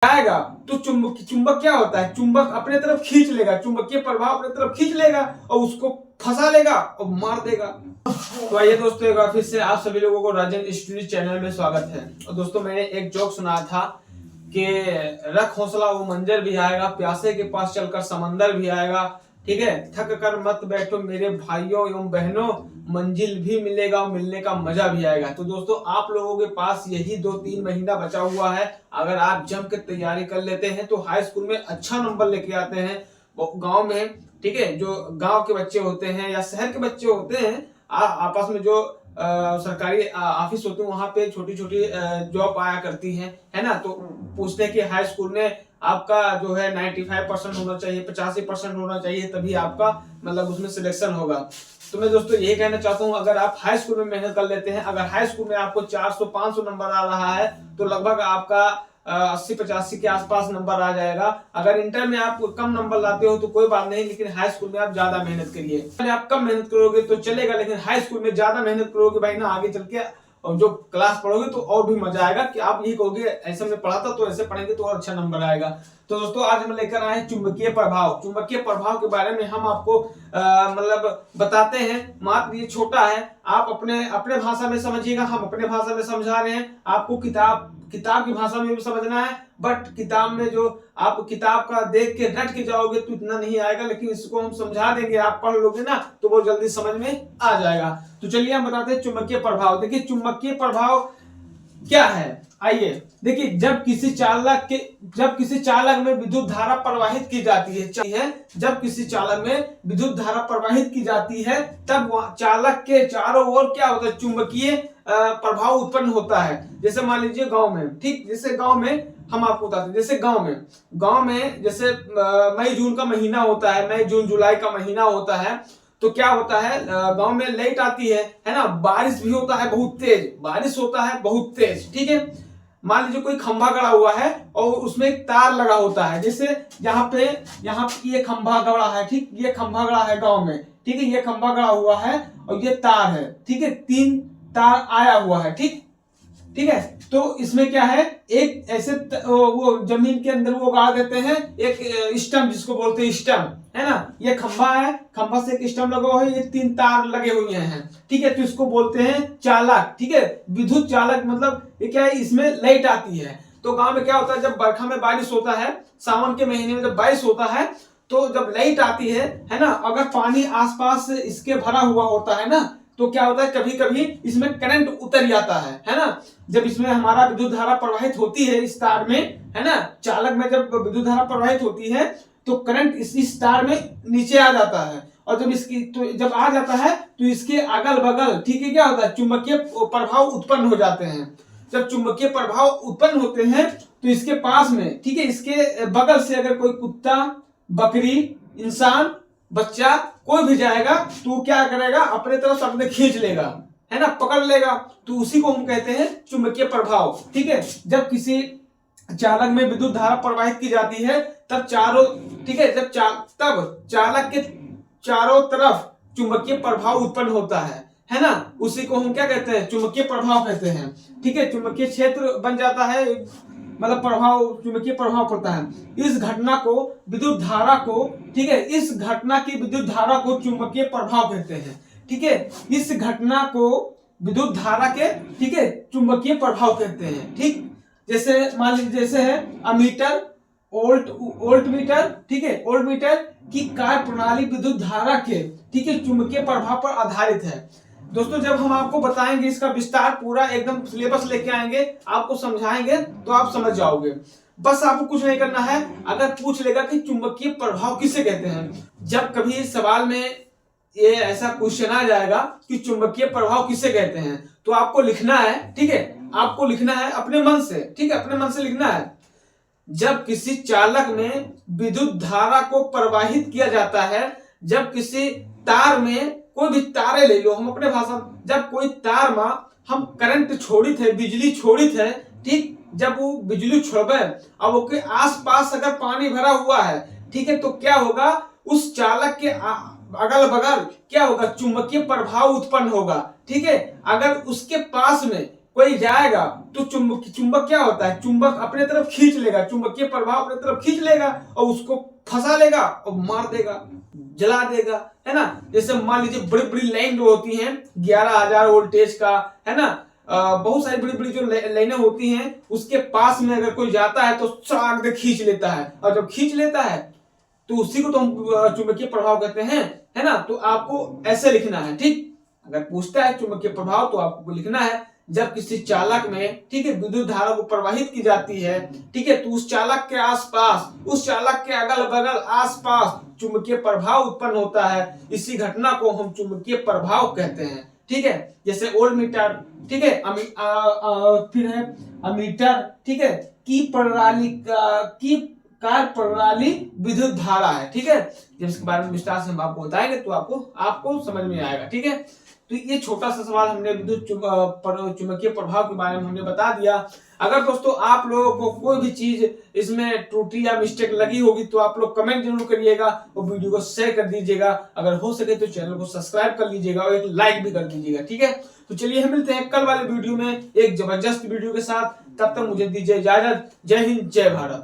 आएगा तो चुंबक क्या होता है, चुंबक अपने तरफ खींच लेगा, चुंबकीय प्रभाव अपने तरफ खींच लेगा और उसको फंसा लेगा और मार देगा। तो आइए दोस्तों, एक बार फिर से आप सभी लोगों को राजन स्टूडियो चैनल में स्वागत है। और दोस्तों, मैंने एक जोक सुना था कि रख हौसला वो मंजर भी आएगा, प्यासे के पास चलकर समंदर भी आएगा। ठीक है, थक कर मत बैठो मेरे भाइयों एवं बहनों, मंजिल भी मिलेगा और मिलने का मजा भी आएगा। तो दोस्तों, आप लोगों के पास यही 2-3 महीना बचा हुआ है। अगर आप जम के तैयारी कर लेते हैं तो हाई स्कूल में अच्छा नंबर लेके आते हैं। गांव में, ठीक है, जो गांव के बच्चे होते हैं या शहर के बच्चे होते हैं, आपस में जो सरकारी ऑफिस होते हैं वहां पे छोटी छोटी जॉब आया करती है ना। तो पूछते हैं कि हाई स्कूल में आपका जो है 95% होना चाहिए, 85% होना चाहिए, तभी आपका मतलब उसमें सिलेक्शन होगा। तो मैं दोस्तों यही कहना चाहता हूँ, अगर आप हाई स्कूल में मेहनत कर लेते हैं, अगर हाई स्कूल में आपको 400-500 नंबर आ रहा है तो लगभग आपका 80-85 के आसपास नंबर आ जाएगा। अगर इंटर में आप कम नंबर लाते हो तो कोई बात नहीं, लेकिन हाई स्कूल में आप ज्यादा मेहनत करिए। आप कम मेहनत करोगे तो चलेगा, लेकिन हाई स्कूल में ज्यादा मेहनत करोगे भाई ना, आगे चल के और जो क्लास पढ़ोगे तो और भी मजा आएगा कि आप यही कहोगे ऐसे में पढ़ा था तो ऐसे पढ़ेंगे तो और अच्छा नंबर आएगा। तो दोस्तों, आज हम लेकर आए चुंबकीय प्रभाव। चुंबकीय प्रभाव के बारे में हम आपको मतलब बताते हैं। मात्र ये छोटा है, आप अपने अपने भाषा में समझिएगा, हम अपने भाषा में समझा रहे हैं। आपको किताब की भाषा में भी समझना है, बट किताब में जो आप किताब का देख के रट के जाओगे तो इतना नहीं आएगा, लेकिन इसको हम समझा देंगे, आप पढ़ लोगे ना तो वो जल्दी समझ में आ जाएगा। तो चलिए हम बताते हैं चुंबकीय प्रभाव। देखिए, चुंबकीय प्रभाव क्या है, आइए देखिए। जब किसी चालक में विद्युत धारा प्रवाहित की जाती है, जब किसी चालक में विद्युत धारा प्रवाहित की जाती है, तब चालक के चारों ओर क्या होता है, चुंबकीय प्रभाव उत्पन्न होता है। जैसे मान लीजिए गांव में, ठीक, जैसे गांव में हम आपको बताते हैं, जैसे गांव में जैसे मई जून का महीना होता है, मई जून जुलाई का महीना होता है, तो क्या होता है, गांव में लाइट आती है ना, बारिश भी होता है बहुत तेज, बारिश होता है बहुत तेज, ठीक है। मान लीजिए कोई खंभा गड़ा हुआ है और उसमें एक तार लगा होता है, जैसे यहाँ ये खंभा गड़ा है, ठीक, ये खंभा गड़ा है गांव में, ठीक है, ये खंभा गड़ा हुआ है और ये तार है, ठीक है, 3 तार आया हुआ है, ठीक है। तो इसमें क्या है, एक ऐसे वो जमीन के अंदर वो गाड़ देते हैं एक स्टम्प, जिसको बोलते हैं स्टम्प, है ना। ये खंभा है, खंभा से एक स्टम्प लगा हुआ है, ये 3 तार लगे हुए हैं, ठीक है। तो इसको बोलते हैं चालक, ठीक है, विद्युत चालक। मतलब ये क्या है, इसमें लाइट आती है। तो गांव में क्या होता है, जब बरखा में बारिश होता है, सावन के महीने में जब बारिश होता है, तो जब लाइट आती है ना, अगर पानी आसपास इसके भरा हुआ होता है ना, तो क्या होता है, कभी कभी इसमें करंट उतर जाता है ना। जब इसमें हमारा विद्युत धारा प्रवाहित होती है इस तार में, है ना, चालक में जब विद्युत धारा प्रवाहित होती है तो करंट इस तार में नीचे आ जाता है, और जब आ जाता है तो इसके अगल बगल, ठीक है, क्या होता है, चुंबकीय प्रभाव उत्पन्न हो जाते हैं। जब चुंबकीय प्रभाव उत्पन्न होते हैं तो इसके पास में, ठीक है, इसके बगल से अगर कोई कुत्ता, बकरी, इंसान, बच्चा कोई भी जाएगा तो क्या करेगा, अपने तरफ अपने खींच लेगा, है ना, पकड़ लेगा। तो उसी को हम कहते हैं चुंबकीय प्रभाव, ठीक है। जब किसी चालक में विद्युत धारा प्रवाहित की जाती है तब चारों, ठीक है, तब चालक के चारों तरफ चुंबकीय प्रभाव उत्पन्न होता है ना। उसी को हम क्या कहते हैं, चुंबकीय प्रभाव कहते हैं, ठीक है। चुंबकीय क्षेत्र बन जाता है, मतलब प्रभाव, चुंबकीय प्रभाव पड़ता है। इस घटना को, विद्युत धारा को, ठीक है, इस घटना की विद्युत धारा को चुंबकीय प्रभाव कहते हैं, ठीक है। इस घटना को विद्युत धारा के, ठीक है, चुंबकीय प्रभाव कहते हैं, ठीक। जैसे मान लीजिए, जैसे है अमीटर, वोल्ट मीटर, ठीक है, वोल्ट मीटर की कार्य प्रणाली विद्युत धारा के, ठीक है, चुंबकीय प्रभाव पर आधारित है। दोस्तों, जब हम आपको बताएंगे इसका विस्तार पूरा एकदम सिलेबस लेके आएंगे, आपको समझाएंगे तो आप समझ जाओगे। बस आपको कुछ नहीं करना है। अगर पूछ लेगा कि चुंबकीय प्रभाव किसे कहते हैं, जब कभी सवाल में ये ऐसा क्वेश्चन आ जाएगा कि चुंबकीय प्रभाव किसे कहते हैं, तो आपको लिखना है, ठीक है, आपको लिखना है अपने मन से, ठीक है, अपने मन से लिखना है। जब किसी चालक में विद्युत धारा को प्रवाहित किया जाता है, जब किसी तार में, कोई भी तारे ले लो, हम अपने भाषा में, जब कोई तार में हम करंट छोड़ित है, बिजली छोड़ित है, ठीक, जब वो बिजली छोड़े, अब उसके आसपास अगर पानी भरा हुआ है, ठीक है, तो क्या होगा, उस चालक के अगल बगल क्या होगा, चुंबकीय प्रभाव उत्पन्न होगा, ठीक है। अगर उसके पास में कोई जाएगा तो चुंबक क्या होता है, चुंबक अपने तरफ खींच लेगा, चुंबकीय प्रभाव अपने तरफ खींच लेगा और उसको फंसा लेगा और मार देगा, जला देगा, है ना। जैसे मान लीजिए बड़ी बड़ी लाइन जो होती हैं 11,000 वोल्टेज का, है ना, बहुत सारी बड़ी बड़ी जो लाइनें होती हैं उसके पास में अगर कोई जाता है तो चाक से खींच लेता है, और जब खींच लेता है तो उसी को तो हम चुंबकीय प्रभाव कहते हैं, है ना। तो आपको ऐसे लिखना है, ठीक। अगर पूछता है चुंबकीय प्रभाव तो आपको लिखना है जब किसी चालक में, ठीक है, विद्युत धारा को प्रवाहित की जाती है, ठीक है, तो उस चालक के आसपास, उस चालक के अगल बगल आसपास चुंबकीय प्रभाव उत्पन्न होता है। इसी घटना को हम चुंबकीय प्रभाव कहते हैं, ठीक है। जैसे वोल्ट मीटर, ठीक है, फिर है अमीटर, ठीक है, की प्रणाली की कार्य प्रणाली विद्युत धारा है, ठीक है। जब इसके बारे में विस्तार से हम आपको बताएंगे तो आपको समझ में आएगा, ठीक है। तो ये छोटा सा सवाल हमने विद्युत चुंबकीय प्रभाव के बारे में हमने बता दिया। अगर दोस्तों आप लोगों को कोई भी चीज इसमें त्रुटि या मिस्टेक लगी होगी तो आप लोग कमेंट जरूर करिएगा और वीडियो को शेयर कर दीजिएगा। अगर हो सके तो चैनल को सब्सक्राइब कर लीजिएगा और एक लाइक भी कर दीजिएगा, ठीक है। तो चलिए हम मिलते हैं कल वाले वीडियो में एक जबरदस्त वीडियो के साथ। तब तक मुझे दीजिए इजाजत। जय हिंद, जय भारत।